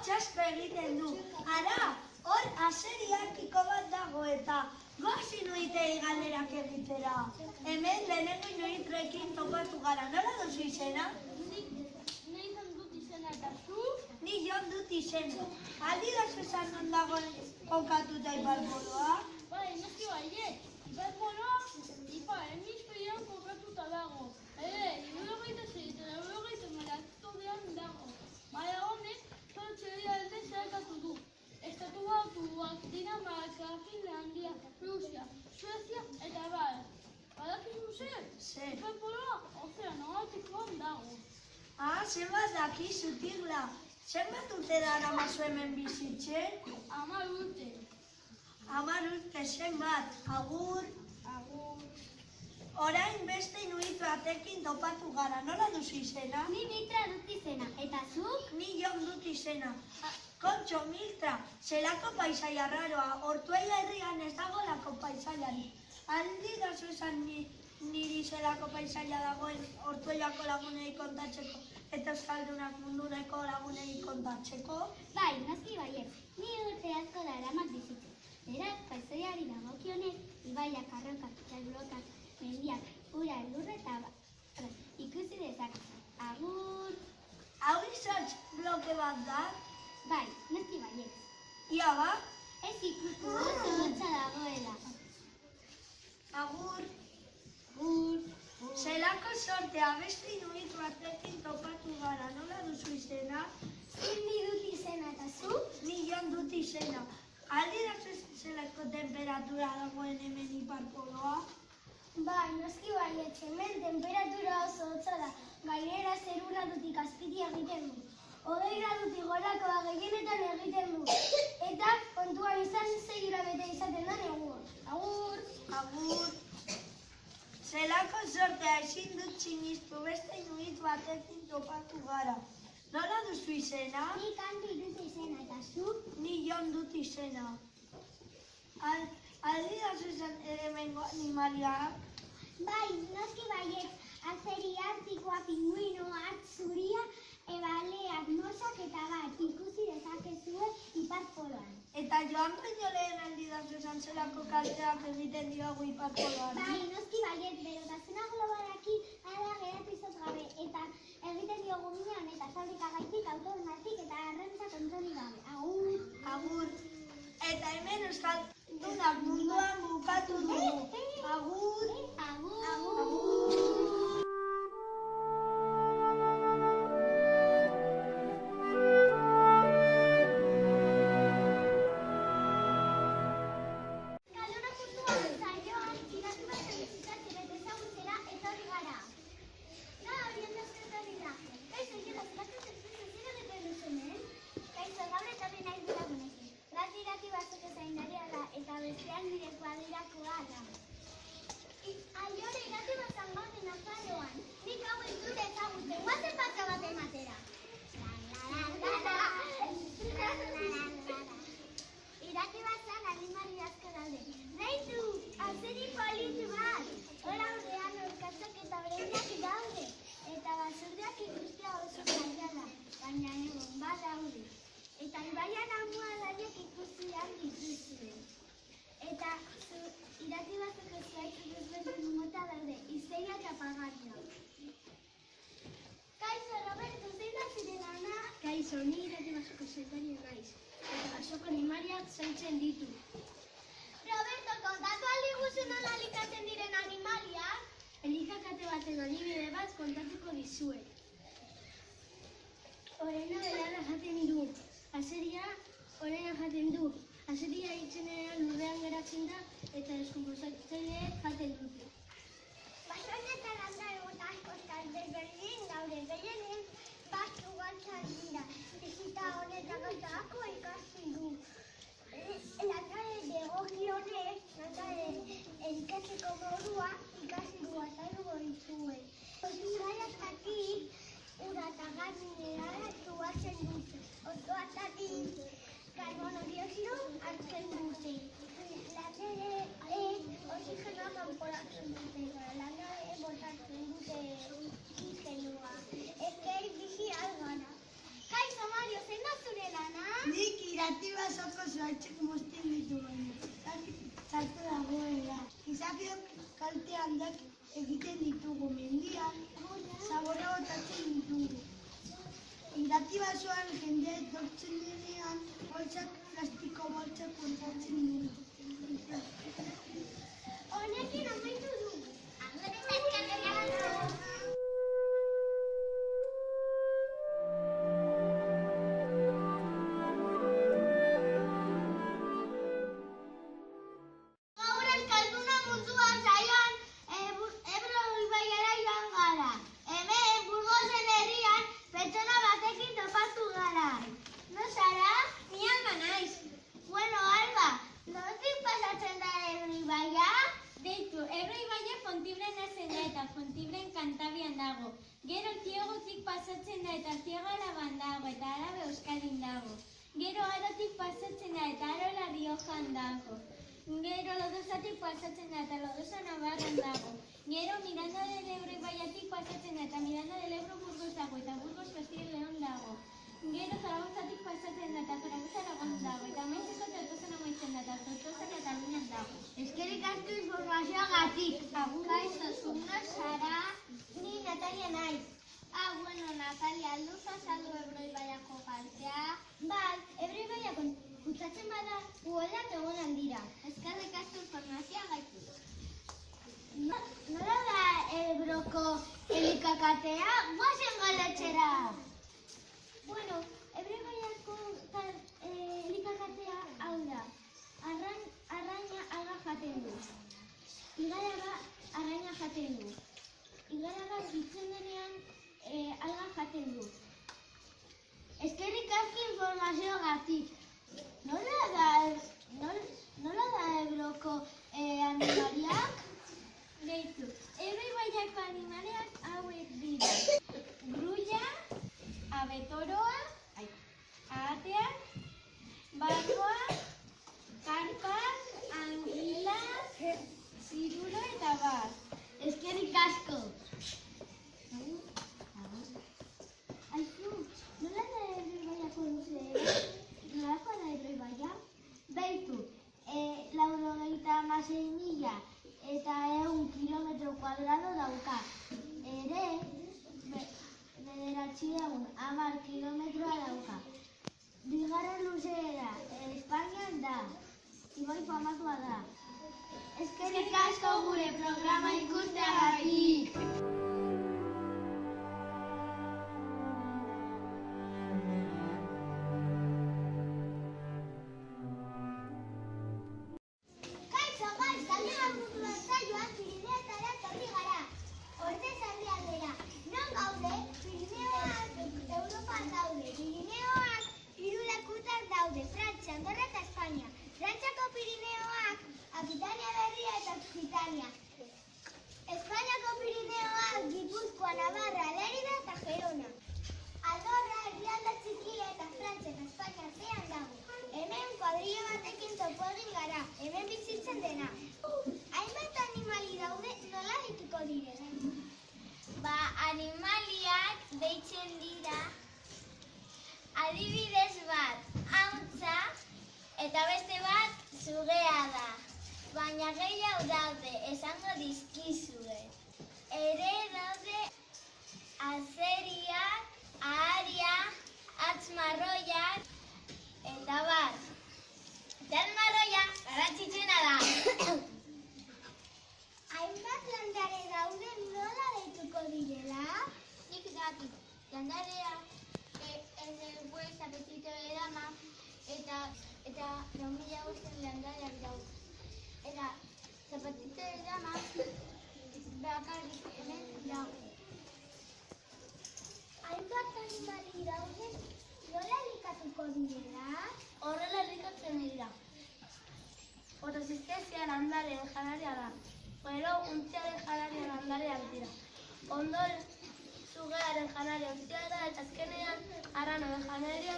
txasko egiten du. Ara, hor aseriartiko bat dago eta goaz inuitei galderak egitera. Hemen lehenengo inuitrekin topatu gara. Nola duzu izena? Ni izan dut izena eta zu? Ni jon dut izena. Aldi dazu esan non dago kokatuta iparpoloa? Bai, noski baiet. Iparpoloa, hemisferioan kokatuta dago. Hirurogeita sei eta laurogeita hemeretzian dago. Baina honek, zortzi alde zeharkatu du. Estatu Batuak, Dinamarka, Finlandia, Rusia, Suezia eta abar. Badakizu zer? Zer. Iparpoloa, ozeano Artikoan dago. Zenbat dakizu, Tigla. Zenbat urte daramazu hemen bizitzen? 10 urte. 10 urte zenbat, agur. Orain beste inuit batekin topatu gara, nola duzu izena? Ni Mitra dut izena, eta zuk? Ni jon dut izena. Kontxo, Mitra, zelako paisaia raroa, Ortuella herrian ez dagolako paisaiarik. Aldi dazu esan niri zelako paisaia dagoen Ortuellako lagunei kontatzeko eta euskaldunak munduneko lagunei kontatzeko? Bai, noski baiet. Ni urte asko daramat bizitzen. Beraz, paisaiari dagokionez, ibaiak, arrokak, txalbrokak, mendiak, ura, lurra eta ikusi dezakezu. Agur! Hau izatz bloke bat da? Bai, noski baiet. Ia ba? Ez ikustu oso hotza dagoela. Agur! Zelako sortea beste inuit batekin topatu gara, nola duzu izena? Ni dut izena, eta zuk? Ni jon dut izena. Aldi dazu zelako temperatura dagoen hemen iparpoloa? Bai, noski baiet, hemen temperatura oso hotza da. Gainera 0 gradutik azpiti egiten du. 20 gradutik gorakoa gehienetan egiten du. Eta kontuan izan 6 hilabete izaten da negua. Agur! Agur! Zelako sortea ezin dut sinistu beste inuit batekin topatu gara. Nola duzu izena? Ni Kanti dut izena, eta zuk? Ni jon dut izena. Aldi dazu esan hemengo animaliak? Bai, noski baiet, azeri artikoa, pinguinoak, zuria, ebaleak, mosak eta bat ikusi dezakezue iparpoloan. Eta joan baino lehen aldi dazu esan zelako kalteak egiten diogu iparpoloan. Bai, noski baiet, berotasuna globalaki ara geratu izot gabe, eta egiten diogu minean eta fabrikagaitik, automatik eta arrantza kontroli gabe. Agur! Agur! Eta hemen euskaldunak munduan bukatu dugu. Agur! Agur! Aiore, irati bat zangoaten azaroan. Nik hau ez dut ezagutzen. Guazen pasa bat ematera. Irati bat zan animali asko daude. Beitu, azeri politu bat. Hora aurrean orkatzak eta bereinak daude. Eta basurdeak ikustea oso zaila da. Baina egon badaude. Eta ibaian amua daiek ikusian dituzue. Eta irati batzuk ezaitu desberdin mota daude, izeia eta pagaria. Kaixo, Roberto, zein da zure lana? Kaixo, ni irati basoko zaintaria naiz. Eta basoko animaliak zaintzen ditu. Roberto, kontatu aldiguzu nola elikatzen diren animaliak? Elikakate baten adibide bat kontatuko dizuet. Orena belarra jaten du. Azeria orena jaten du. Azeria itzenean lurrean geratzen da eta deskonposatzaileek jaten dute. Basoina eta landare mota asko desberdin daude, gehienen bastu galtzak dira. Bizita honetako ikasi du. Landare degokionez, landare elikatzeko modua ikasi du azalduko dizuet. Zuraiatatik ura eta gainera hartzen dute. Otoatatik karbono dioxido hartzen dute. Landare oxigenoa kanporatzen dute. Landare botatzen dute oxigenua. Esker bizi algara. Kaixo, Mario, zein da zure lana? osoko zuhaitzek mozten ditu baina. Zartu dagoela. Gizakiok kalte handiak egiten ditugu mendian, zabora botatzen ditugu. Irati basoan jendea etortzen denean, plastiko boltsak kontatzen dugu. Honekin amaitu du. Agur eta eskerrik asko. Gaur euskalduna munduan saioan Ebro ibaiara joan gara. Hemen Burgosen herrian pertsona batekin topatu gara. No zara? Ni Alba naiz. Bueno, Alba, nondik pasatzen da Ebro ibaia? Deitu, Ebro ibaia Fontibren hazen da eta Fontibren Kantabrian dago. Gero Tiegotik pasatzen da eta Tiego Araban dago eta Arabe Euskadin dago. Gero Arotik pasatzen da eta Arola Riojan dago. Gero Lodosatik pasatzen da eta Lodosa Navarran dago. Gero Miranda del Ebro ibaiatik pasatzen da eta Miranda del Ebro Burgos dago eta Burgos Castilla y León dago. Gero Zaragozatik pasatzen da eta Zaragoza Aragon dago eta amaitzeko Tortosan amaitzen da eta Tortosa Katalunian dago. Eskerrik asko informazioagatik. Kaixo, zu no zara? Ni Natalia naiz. Bueno, Natalia, luz azaldu Ebro ibaiako partea. Bai, Ebro ibaiako kutsatzen bada, uolak egon aldira. Eskerrik asko informazioagatik. Nola da Ebroko elikakatea? Guazen galetxera! Bueno, Ebro ibaiako elikakatea hau da. Arraina alga jaten du. Igarara arraina jaten du. Igarara bitzen denean alga jaten du. Eskerrik asko informazioagatik. Nola da Ebroko animaliak? Deitu, Ebro ibaiako animaleak hauek dira. Grulla, abetoroa, ahateak, barkoa, karpak, anguilak, zirulo eta bar. Eskerrik asko. Aizu, nola da Ebro ibaiako luzea? Nolako da Ebro ibaia? Beitu, 96.000 eta 100 kilometro kuadrado dauka. Ere, 910 kilometroa dauka. Bigarren luzeera, Espainian da. Ibai famatua da. Eskerrik asko gure programa ikusteagatik. Kaixo, guys, kaldera munduan saioan Pirineoetara etorri gara. Ordez herrialdera. Non gaude? Pirineoak Europan daude. Pirineoak 3 lekutan daude. Frantzia, Andorra eta Espainia. Frantziako Pirineoak Akitania berria eta Okzitania. Espainiako Pirineoak Gipuzkoa, Navarra, Lerida eta Gerona. Andorra herrialde txikia eta Frantzia eta Espainia artean dago. Hemen kuadrilla batekin topo egin gara. Hemen bizitzen dena. Hainbat animali daude, nola deituko direla? Animaliak deitzen dira adibidez bat hauntza eta beste bat sugea da. Baina gehiago daude, esango dizkizue. Ere daude azeriak, aharia, atzmarroiak eta bat. Eta atzmarroia garrantzitsuena da. Hainbat landare daude, nola deituko direla? Nik dakit, landarea en el buen apetito de dama eta 9.000 landareak daude. Eta zapatito de dama bakarrik hemen dago. Hainbat animali daude, nola elikatuko direla? Horrela elikatzen dira. Fotosintesian landaren janaria da. Gero untziaren janaria landareak dira. Ondoren sugearen janaria untzia da eta azkenean arranoen janaria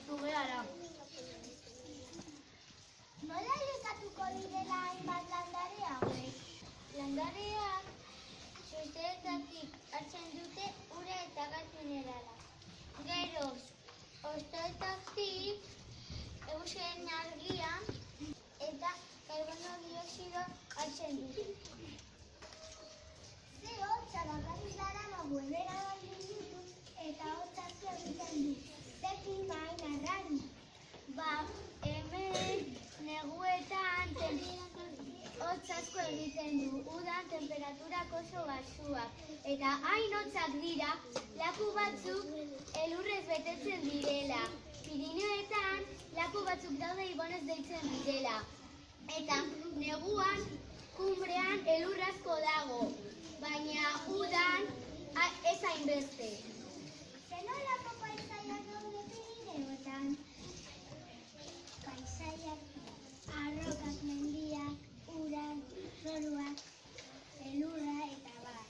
sugeara. Nola elikatuko direla hainbat landare hauek? Landareak susteetatik hartzen dute ura eta gas minerala. Gero, hostoetatik eusen argia eta karbono dioxido hartzen dute. Ze hotza bakarrik daramagu ebera baldin ditu eta hotza asko egiten du. Ze klima hain arrari. Ba, hemen neguetan hotz asko egiten du, udan temperaturak oso baxuak. Eta hain hotzak dira, laku batzuk elurrez betetzen direla. Pirineoetan laku batzuk daude ibonez deitzen direla. Eta neguan, kumbrean elur asko dago, baina udan ez hainbeste. Zenolako paisaiak daude Pirineoetan? Paisaiak, arrokak, mendiak, urak, zoruak, elurra eta bar.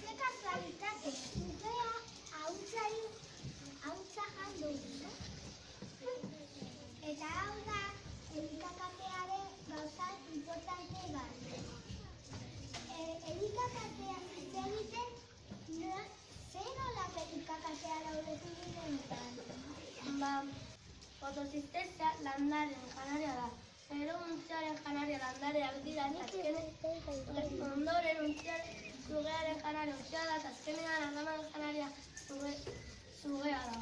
Ze kasualitate, urtea hautza jandu. Eta hau da, elikakatearen gauza importante bat. Elikakatea egiten, zer nolako elikakatea daude Pirineoetan? Ba, fotosintesa landarearen janaria da. Gero untziaren janaria landareak dira, azkenean ondoren untziaren sugearen janaria utzia da, eta azkenean arramaren janaria sugea da.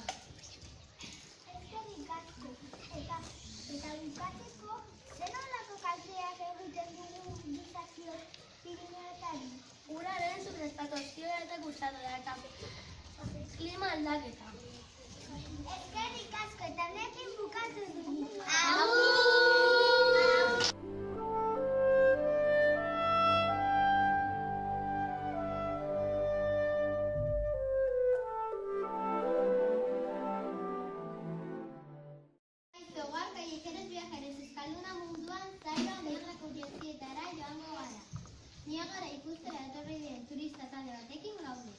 Eskerrik asko. Eta bukatzeko, zer nolako kalteak egiten dugu gizakio Pirineoetari? Uraren subestratosfera eta kutsadura eta klima aldaketa. Eskerrik asko eta honekin bukatu dugu. Gaur callejeros viajeros eskalduna munduan zaila Niagarako jazkietara joango gara. Niagara ikustera etorri diren turista talde batekin gaude.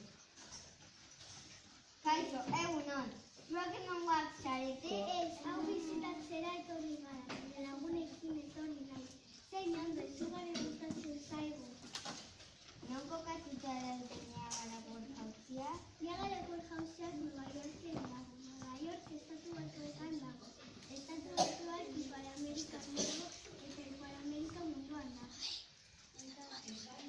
Kaixo, egunon. Zuek nongoak zarete? Ez, hau bizitatzera etorri gara, nire lagunekin etorri nahi. Zein ondo, izugarri gustatzen zaigu. Non kokatuta daute Niagarako jauzia? Niagarako jauzia Nueva Yorken dago. Nueva York estatu batuetan dago. Estatu batuak Ipar Amerikan dago eta Ipar Amerika munduan dago.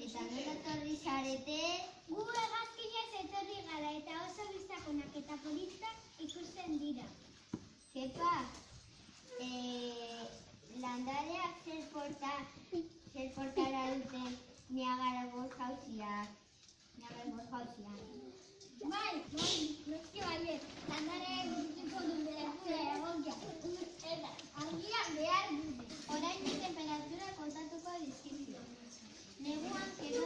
Eta nola etorri zarete? Gu hegazkinez etorri gara eta oso bizakonak eta politak ikusten dira. Kepa, landareak zer portara duten Niagarako jauziak. Bai, noski baiet, landareak bizituko du temperatura egokia. Eta argiak behar dute. Oraindik temperatura kontatuko dizkizu. Neguan 0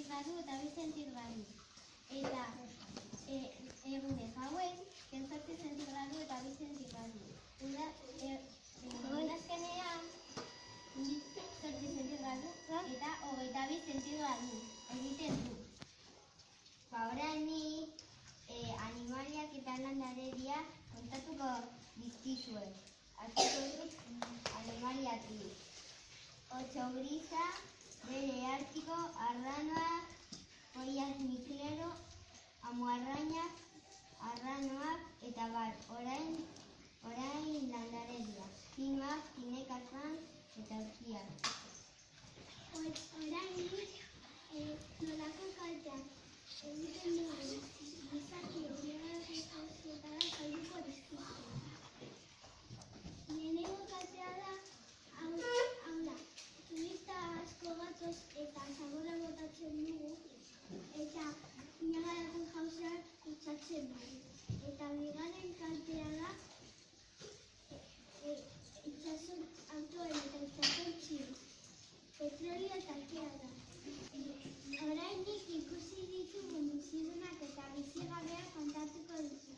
gradu eta 2 zentigradu. Eta egunez hauek 0 gradu eta 2 zentigradu. Udazkenean 0 zentigradu eta 22 zentigradu egiten du. Orain ni animaliak eta landareria kontatuko dizkizuet. Hasiko dut animaliatik. Otso grisa, bere artiko, arranoak, pollas miklero, amuarrainak, arranoak eta bar. Orain landareria. Pinuak, tinekatan eta urkiak. Orain nolako kalteak egiten dugu gizakio Niagarako jauzietara salduko dizkizuet. Lehenengo kaltea da, hau da, turista asko gatoz eta zaborra botatzen dugu eta Niagarako jauziak kutsatzen dugu. Eta bigarren kaltea da, itxason autoen eta itxason txio. Petrolio talkea da. Oraindik ikusi ditugun bizidunak eta bizigabeak kontatuko dizu.